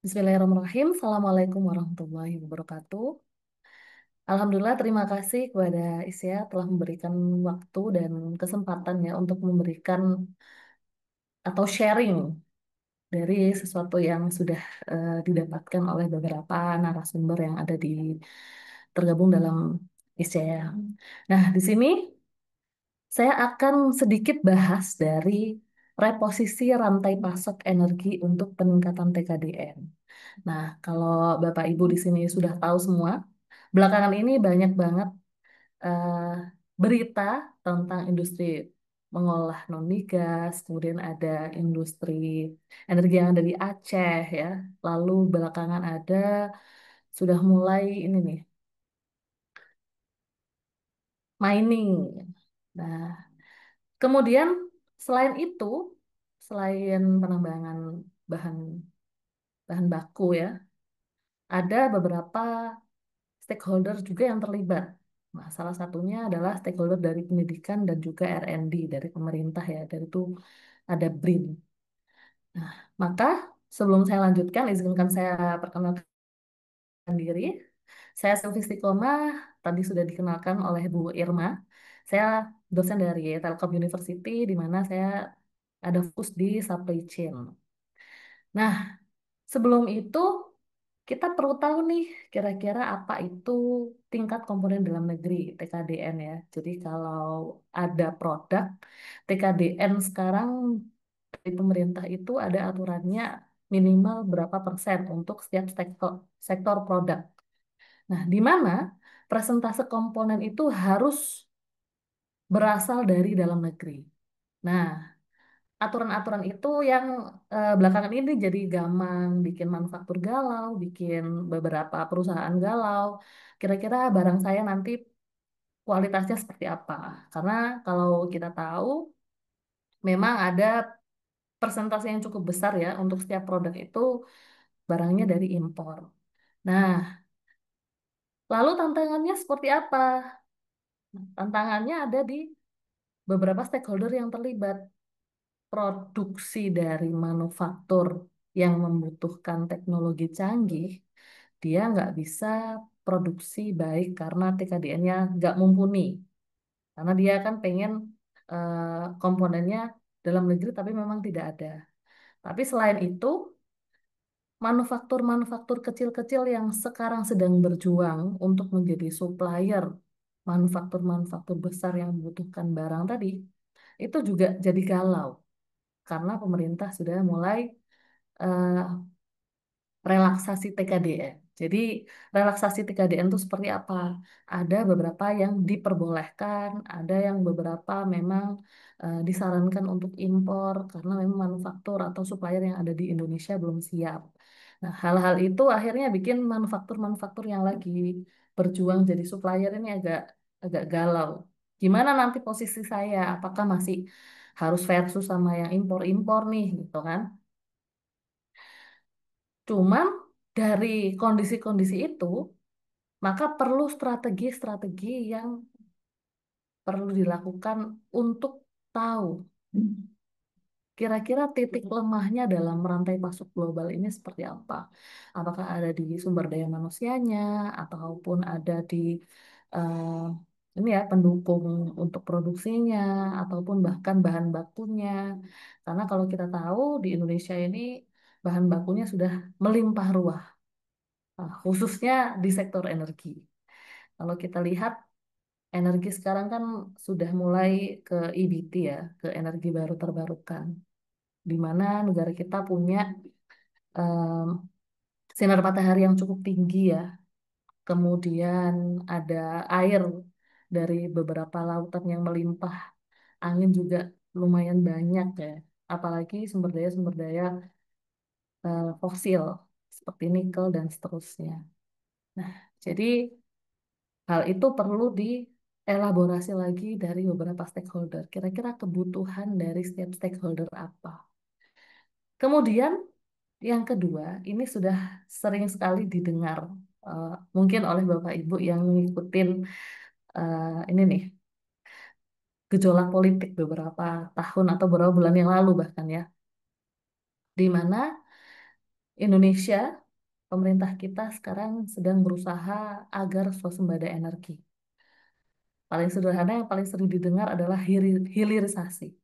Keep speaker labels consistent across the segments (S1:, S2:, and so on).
S1: Bismillahirrahmanirrahim. Assalamualaikum warahmatullahi wabarakatuh. Alhamdulillah, terima kasih kepada Isya telah memberikan waktu dan kesempatan ya untuk memberikan atau sharing dari sesuatu yang sudah didapatkan oleh beberapa narasumber yang ada tergabung dalam Isya. Nah, di sini saya akan sedikit bahas dari reposisi rantai pasok energi untuk peningkatan TKDN. Nah, kalau Bapak Ibu di sini sudah tahu semua, belakangan ini banyak banget eh, berita tentang industri mengolah non-migas, kemudian ada industri energi yang ada di Aceh ya. Lalu belakangan ada sudah mulai ini nih, mining. Nah, kemudian selain itu, selain penambangan bahan bahan baku ya, ada beberapa stakeholder juga yang terlibat. Nah, salah satunya adalah stakeholder dari pendidikan dan juga R&D dari pemerintah ya, dari itu ada BRIN. Nah, maka sebelum saya lanjutkan, izinkan saya perkenalkan diri. Saya Selvi Istiqomah, tadi sudah dikenalkan oleh Bu Irma. Saya dosen dari Telkom University, di mana saya ada fokus di supply chain. Nah, sebelum itu kita perlu tahu nih kira-kira apa itu tingkat komponen dalam negeri TKDN ya. Jadi kalau ada produk TKDN sekarang dari pemerintah itu ada aturannya minimal berapa persen untuk setiap sektor produk. Nah, di mana presentase komponen itu harus berasal dari dalam negeri. Nah, aturan-aturan itu yang belakangan ini jadi gamang, bikin manufaktur galau, bikin beberapa perusahaan galau. Kira-kira barang saya nanti kualitasnya seperti apa? Karena kalau kita tahu, memang ada persentase yang cukup besar ya untuk setiap produk itu barangnya dari impor. Nah, lalu tantangannya seperti apa? Tantangannya ada di beberapa stakeholder yang terlibat. Produksi dari manufaktur yang membutuhkan teknologi canggih, dia nggak bisa produksi baik karena TKDN-nya nggak mumpuni. Karena dia kan pengen komponennya dalam negeri tapi memang tidak ada. Tapi selain itu, manufaktur-manufaktur kecil-kecil yang sekarang sedang berjuang untuk menjadi supplier manufaktur-manufaktur besar yang membutuhkan barang tadi, itu juga jadi galau karena pemerintah sudah mulai eh, relaksasi TKDN. Jadi relaksasi TKDN itu seperti apa? Ada beberapa yang diperbolehkan, ada yang beberapa memang disarankan untuk impor karena memang manufaktur atau supplier yang ada di Indonesia belum siap. Nah, hal-hal itu akhirnya bikin manufaktur-manufaktur yang lagi berjuang jadi supplier ini agak agak galau. Gimana nanti posisi saya? Apakah masih harus versus sama yang impor-impor nih, gitu kan? Cuman dari kondisi-kondisi itu, maka perlu strategi-strategi yang perlu dilakukan untuk tahu kira-kira titik lemahnya dalam rantai pasok global ini seperti apa. Apakah ada di sumber daya manusianya, ataupun ada di eh, ini ya pendukung untuk produksinya, ataupun bahkan bahan bakunya. Karena kalau kita tahu di Indonesia ini bahan bakunya sudah melimpah ruah. Khususnya di sektor energi. Kalau kita lihat energi sekarang kan sudah mulai ke EBT ya, ke energi baru terbarukan, di mana negara kita punya em, sinar matahari yang cukup tinggi ya, kemudian ada air dari beberapa lautan yang melimpah, angin juga lumayan banyak ya, apalagi sumber daya fosil seperti nikel dan seterusnya. Nah, jadi hal itu perlu dielaborasi lagi dari beberapa stakeholder. Kira-kira kebutuhan dari setiap stakeholder apa? Kemudian yang kedua, ini sudah sering sekali didengar mungkin oleh Bapak Ibu yang ngikutin ini nih gejolak politik beberapa tahun atau beberapa bulan yang lalu bahkan ya, di mana Indonesia, pemerintah kita sekarang sedang berusaha agar swasembada energi. Paling sederhana yang paling sering didengar adalah hilirisasi.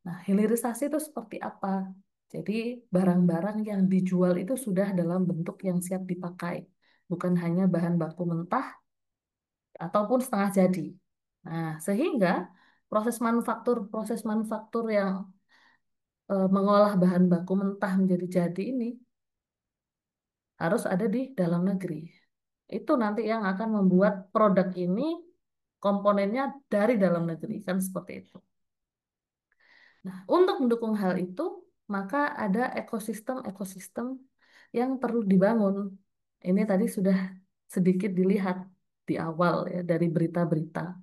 S1: Nah, hilirisasi itu seperti apa? Jadi, barang-barang yang dijual itu sudah dalam bentuk yang siap dipakai, bukan hanya bahan baku mentah ataupun setengah jadi. Nah, sehingga proses manufaktur yang mengolah bahan baku mentah menjadi jadi ini harus ada di dalam negeri. Itu nanti yang akan membuat produk ini komponennya dari dalam negeri, kan seperti itu. Nah, untuk mendukung hal itu, maka ada ekosistem-ekosistem yang perlu dibangun. Ini tadi sudah sedikit dilihat di awal ya dari berita-berita.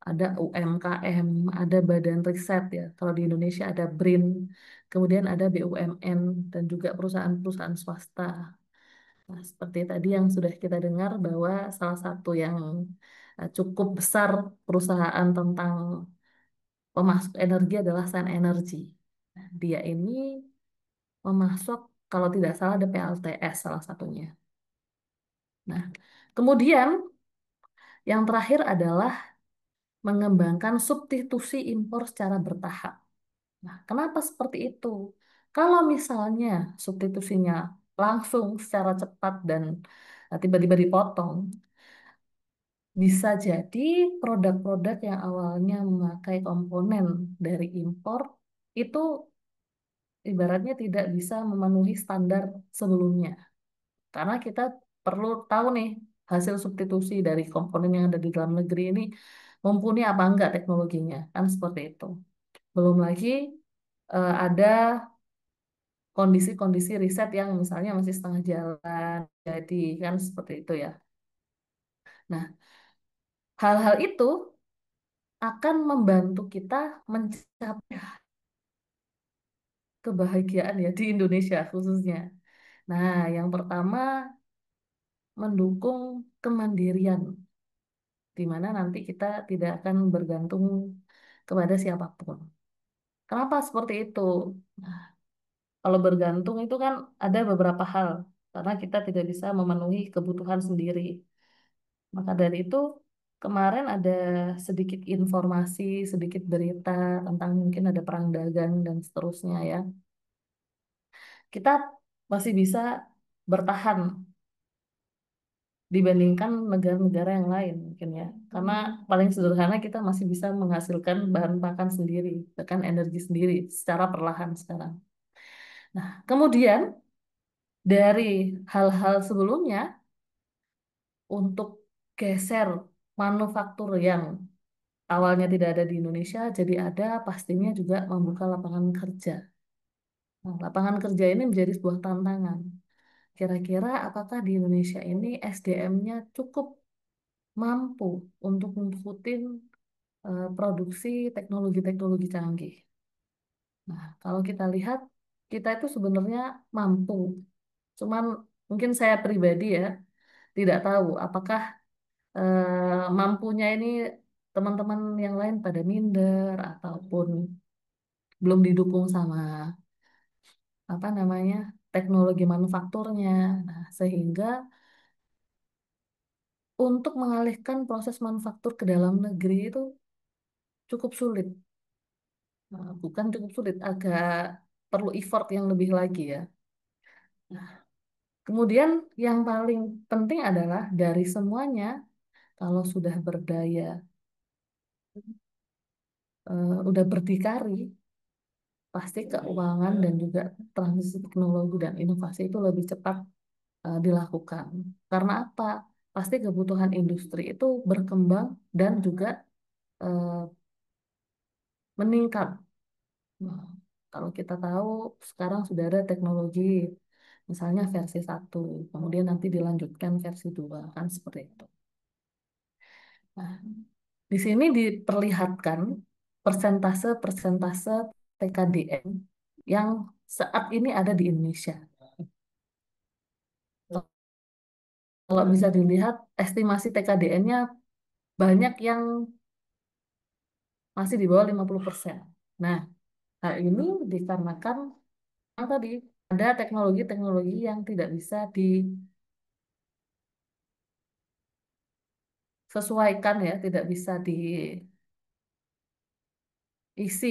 S1: Ada UMKM, ada badan riset ya. Kalau di Indonesia ada BRIN, kemudian ada BUMN dan juga perusahaan-perusahaan swasta. Nah, seperti tadi yang sudah kita dengar bahwa salah satu yang cukup besar perusahaan tentang pemasok energi adalah Sun Energy. Nah, dia ini memasok, kalau tidak salah ada PLTS salah satunya. Nah, kemudian yang terakhir adalah mengembangkan substitusi impor secara bertahap. Nah, kenapa seperti itu? Kalau misalnya substitusinya langsung secara cepat dan tiba-tiba dipotong, bisa jadi produk-produk yang awalnya memakai komponen dari impor itu ibaratnya tidak bisa memenuhi standar sebelumnya. Karena kita perlu tahu nih hasil substitusi dari komponen yang ada di dalam negeri ini mumpuni apa enggak teknologinya, kan seperti itu. Belum lagi ada kondisi-kondisi riset yang misalnya masih setengah jalan, jadi kan seperti itu ya. Nah, hal-hal itu akan membantu kita mencapai kebahagiaan ya di Indonesia khususnya. Nah, yang pertama mendukung kemandirian, di mana nanti kita tidak akan bergantung kepada siapapun. Kenapa seperti itu? Nah, kalau bergantung itu kan ada beberapa hal, karena kita tidak bisa memenuhi kebutuhan sendiri. Maka dari itu, kemarin ada sedikit informasi, sedikit berita tentang mungkin ada perang dagang dan seterusnya ya. Kita masih bisa bertahan dibandingkan negara-negara yang lain mungkin ya. Karena paling sederhana kita masih bisa menghasilkan bahan pakan sendiri, bahkan energi sendiri secara perlahan sekarang. Nah, kemudian dari hal-hal sebelumnya untuk geser manufaktur yang awalnya tidak ada di Indonesia jadi ada, pastinya juga membuka lapangan kerja. Nah, lapangan kerja ini menjadi sebuah tantangan. Kira-kira apakah di Indonesia ini SDM-nya cukup mampu untuk ngikutin produksi teknologi-teknologi canggih. Nah, kalau kita lihat, kita itu sebenarnya mampu. Cuman mungkin saya pribadi ya, tidak tahu apakah mampunya ini teman-teman yang lain pada minder ataupun belum didukung sama apa namanya teknologi manufakturnya. Nah, sehingga untuk mengalihkan proses manufaktur ke dalam negeri itu cukup sulit. Nah, bukan cukup sulit, agak perlu effort yang lebih lagi ya. Nah, kemudian yang paling penting adalah dari semuanya, kalau sudah berdaya, udah berdikari, pasti keuangan dan juga transisi teknologi dan inovasi itu lebih cepat dilakukan. Karena apa? Pasti kebutuhan industri itu berkembang dan juga eh, meningkat. Nah, kalau kita tahu sekarang sudah ada teknologi, misalnya versi satu, kemudian nanti dilanjutkan versi 2 kan seperti itu. Nah, di sini diperlihatkan persentase-persentase TKDN yang saat ini ada di Indonesia. Kalau bisa dilihat, estimasi TKDN-nya banyak yang masih di bawah 50%. Nah, hal ini dikarenakan yang tadi ada teknologi-teknologi yang tidak bisa disesuaikan ya, tidak bisa diisi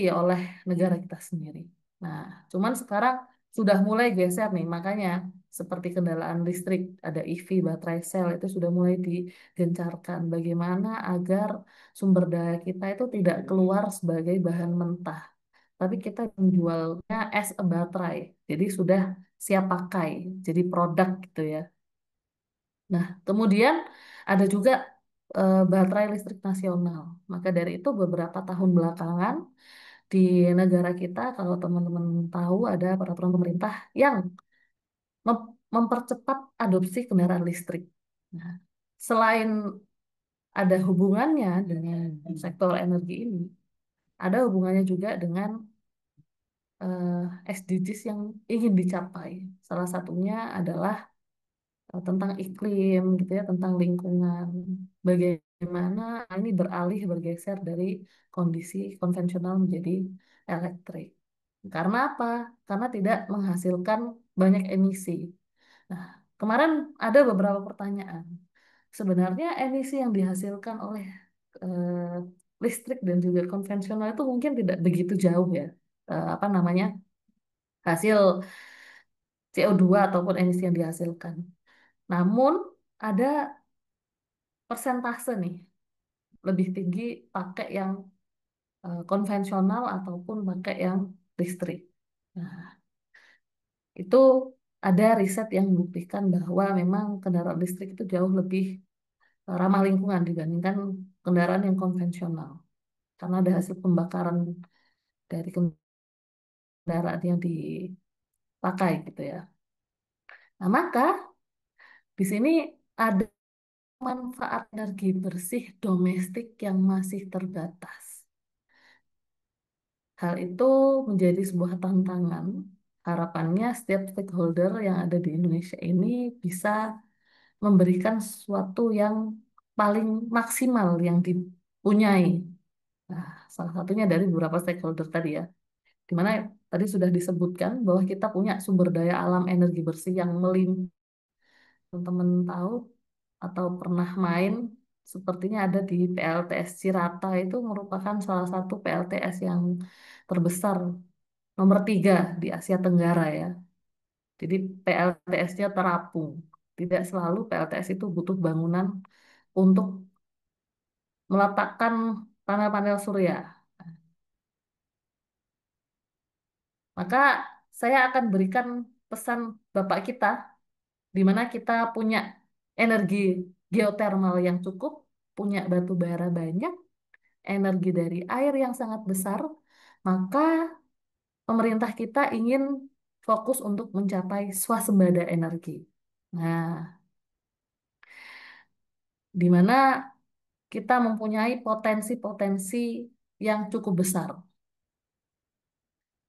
S1: oleh negara kita sendiri. Nah, cuman sekarang sudah mulai geser nih, makanya seperti kendaraan listrik, ada EV, baterai sel, itu sudah mulai digencarkan. Bagaimana agar sumber daya kita itu tidak keluar sebagai bahan mentah, tapi kita menjualnya as a baterai. Jadi sudah siap pakai, jadi produk gitu ya. Nah, kemudian ada juga baterai listrik nasional. Maka dari itu beberapa tahun belakangan di negara kita, kalau teman-teman tahu ada peraturan pemerintah yang mempercepat adopsi kendaraan listrik. Nah, selain ada hubungannya dengan sektor energi ini, ada hubungannya juga dengan SDGs yang ingin dicapai. Salah satunya adalah tentang iklim gitu ya, tentang lingkungan. Bagaimana ini beralih bergeser dari kondisi konvensional menjadi elektrik. Karena apa? Karena tidak menghasilkan banyak emisi. Nah, kemarin ada beberapa pertanyaan. Sebenarnya emisi yang dihasilkan oleh eh, listrik dan juga konvensional itu mungkin tidak begitu jauh ya. Apa namanya? Hasil CO2 ataupun emisi yang dihasilkan. Namun ada persentase nih lebih tinggi pakai yang konvensional ataupun pakai yang listrik. Nah, itu ada riset yang membuktikan bahwa memang kendaraan listrik itu jauh lebih ramah lingkungan dibandingkan kendaraan yang konvensional karena ada hasil pembakaran dari kendaraan yang dipakai gitu ya. Nah, maka di sini ada manfaat energi bersih domestik yang masih terbatas. Hal itu menjadi sebuah tantangan. Harapannya setiap stakeholder yang ada di Indonesia ini bisa memberikan sesuatu yang paling maksimal yang dipunyai. Nah, salah satunya dari beberapa stakeholder tadi ya, di mana tadi sudah disebutkan bahwa kita punya sumber daya alam energi bersih yang melimpah. Teman-teman tahu atau pernah main, sepertinya ada di PLTS Cirata itu merupakan salah satu PLTS yang terbesar nomor 3 di Asia Tenggara ya. Jadi PLTS-nya terapung. Tidak selalu PLTS itu butuh bangunan untuk meletakkan panel-panel surya. Maka saya akan berikan pesan Bapak kita, di mana kita punya energi geotermal yang cukup, punya batu bara banyak, energi dari air yang sangat besar, maka pemerintah kita ingin fokus untuk mencapai swasembada energi. Nah, di mana kita mempunyai potensi-potensi yang cukup besar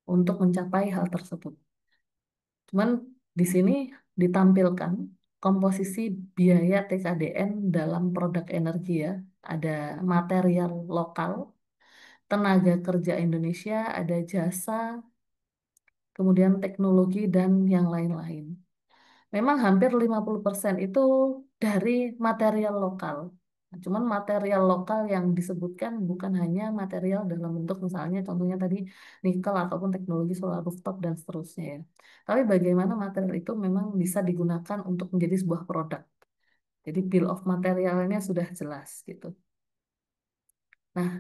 S1: untuk mencapai hal tersebut. Cuman di sini ditampilkan komposisi biaya TKDN dalam produk energi ya. Ada material lokal, tenaga kerja Indonesia, ada jasa, kemudian teknologi dan yang lain-lain. Memang hampir 50% itu dari material lokal. Nah, cuman material lokal yang disebutkan bukan hanya material dalam bentuk misalnya contohnya tadi nikel ataupun teknologi solar rooftop dan seterusnya ya. Tapi bagaimana material itu memang bisa digunakan untuk menjadi sebuah produk. Jadi bill of materialnya sudah jelas gitu. Nah,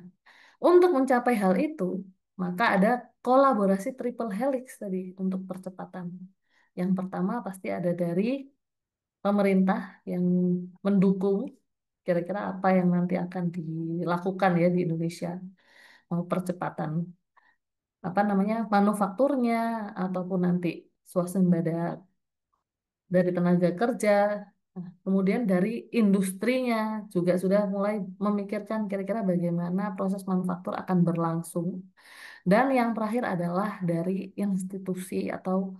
S1: untuk mencapai hal itu, maka ada kolaborasi triple helix tadi untuk percepatan. Yang pertama pasti ada dari pemerintah yang mendukung kira-kira apa yang nanti akan dilakukan ya di Indonesia, mau percepatan apa namanya manufakturnya ataupun nanti swasembada dari tenaga kerja. Nah, kemudian dari industrinya juga sudah mulai memikirkan kira-kira bagaimana proses manufaktur akan berlangsung. Dan yang terakhir adalah dari institusi atau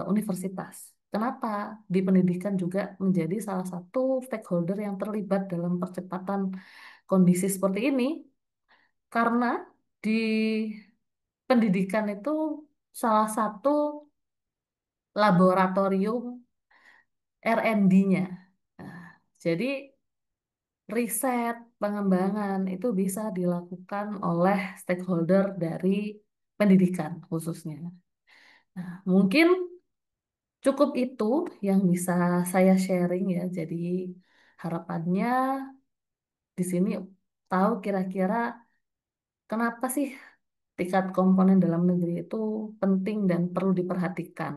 S1: universitas. Kenapa di pendidikan juga menjadi salah satu stakeholder yang terlibat dalam percepatan kondisi seperti ini? Karena di pendidikan itu salah satu laboratorium R&D-nya. Nah, jadi riset pengembangan itu bisa dilakukan oleh stakeholder dari pendidikan khususnya. Nah, mungkin cukup itu yang bisa saya sharing ya. Jadi harapannya di sini tahu kira-kira kenapa sih tingkat komponen dalam negeri itu penting dan perlu diperhatikan.